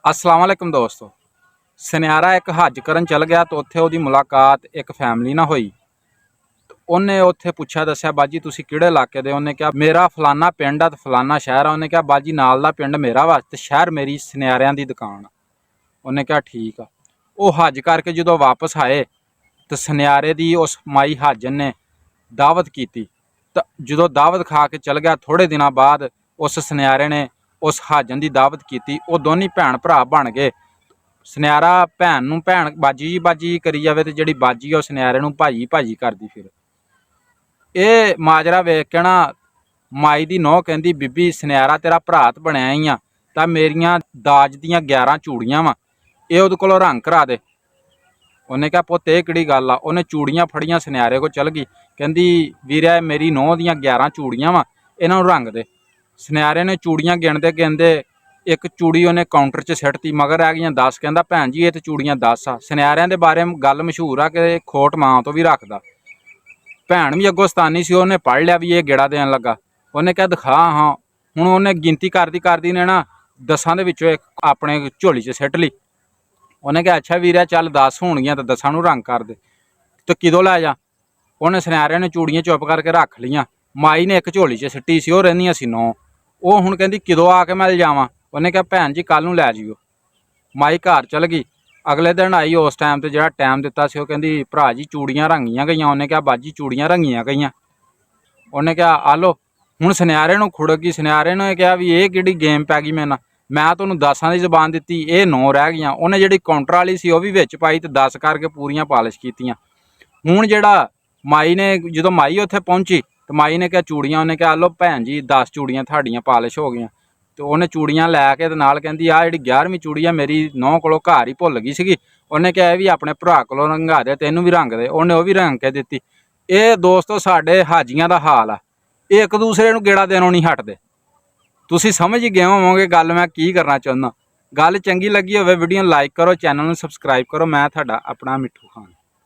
अस्सलाम वालेकुम दोस्तों। सुनैरा एक हज करन चल गया तो उत्थे उहदी मुलाकात एक फैमिली नाल होई। उन्हें उत्थे पुछया दस्या बाजी तुसी किहड़े इलाके दे? उन्हें कहा मेरा फलाना पिंड आ ते फलाना शहर आ। उन्हें कहा बाजी नाल दा पिंड मेरा वा ते शहर मेरी सुनैरियां दी दुकान आ। उन्हें कहा ठीक आ। वो हज करके जदों वापस आए तो सुनैरे दी उस माई हाजन ने दावत की। तो जदों दावत खा के चल गया थोड़े दिनों बाद उस सुनैरे ने उस हाजन की दावत की। वो दोनों भैन भरा बन गए। सुनैरा भैन नूं भैन बाजी बाजी करी जावे ते जिहड़ी बाजी आ सुनैरे नूं भाजी भाजी करदी फिर। ये माजरा वेख के ना माई दी नौह कहंदी बीबी सुनैरा तेरा भरा तो बनया ही आ तां मेरियां दाज दियां 11 चूड़ियां वा ये उहदे कोलों रंग करा दे। उन्हें कहा पुत्त ये किहड़ी गल आ? उन्हें चूड़ियां फड़ियां सुनैरे को चल गई। कहंदी वीरे मेरी नौह दियां 11 चूड़ियां वा इन्हां नूं रंग दे। सुनैरे ने चूड़ियां गिणदे गिणदे एक चूड़ी उन्हें काउंटर च सिੱਟਤੀ मगर रह गई 10। कहंदा भैन जी ये तो चूड़ियां 10 आ। सुनैरियां दे बारे गल मशहूर आ कि खोट मां तो भी रखदा। भैन भी अगों सतानी सी उन्हें पढ़ लिया भी ये गेड़ा देन लगा। उन्हें कहा दिखा हाँ हुण उन्हें गिनती करदी करदी ने ना 10 दे विचों एक अपने झोली च सिੱਟ ਲਈ। उन्हें कहा अच्छा वीरे चल 10 होणगियां तो 10 नूं रंग कर दे तो किदों लै जा। उन्हें सुनैरे ने चूड़ियां चुप करके रख लियां। माई ने एक झोली च सिੱਟੀ सी वो रहिंदियां सी 9। वो हुण कहंदी किदों आके मैं लिजावां? उन्हें कहा भैन जी कल नूं लै जिओ। माई घर चल गई। अगले दिन आई उस टाइम ते जिहड़ा टाइम दिता सी कहंदी भरा जी चूड़ियां रंगियां गईयां। उन्हें कहा बाजी चूड़ियां रंगियां गईयां। उन्हें कहा आलो हुण सुनैरे नूं खुड़क गई। सुनैरे ने कहा भी ये किहड़ी गेम पै गई मेरे नाल? मैं तुहानूं 10 दी जबान दित्ती ये 9 रह गईयां। उन्हें जिहड़ी काउंटर वाली सी वो भी विच पाई ते 10 करके पूरियां पालिश कीतियां। हुण जिहड़ा माई ने जदों माई उत्थे पहुंची तो माई ने कहा चूड़ियां। उन्हें कहा लो भैन जी 10 चूड़ियां तुहाडियां पालिश हो गईयां। तो उन्हें चूड़ियां लैके ते नाल कहंदी आ जिहड़ी 11वीं चूड़ी आ मेरी नौह कोलों घर ही भुल गई सीगी। उन्हें कहा भी अपने भरा कोलों रंगा दे तेनू भी रंग दे। उन्हें वो भी रंग के दित्ती। ये दोस्तों साडे हाजियां दा हाल आ। ये एक दूसरे नूं गेड़ा देनों नहीं हटदे। तुसीं समझ ही गए होवोगे गल मैं की करना चाहुंदा। गल चंगी लगी होवे वीडियो लाइक करो, चैनल नूं सबसक्राइब करो। मैं तुहाडा अपना मिठू खान।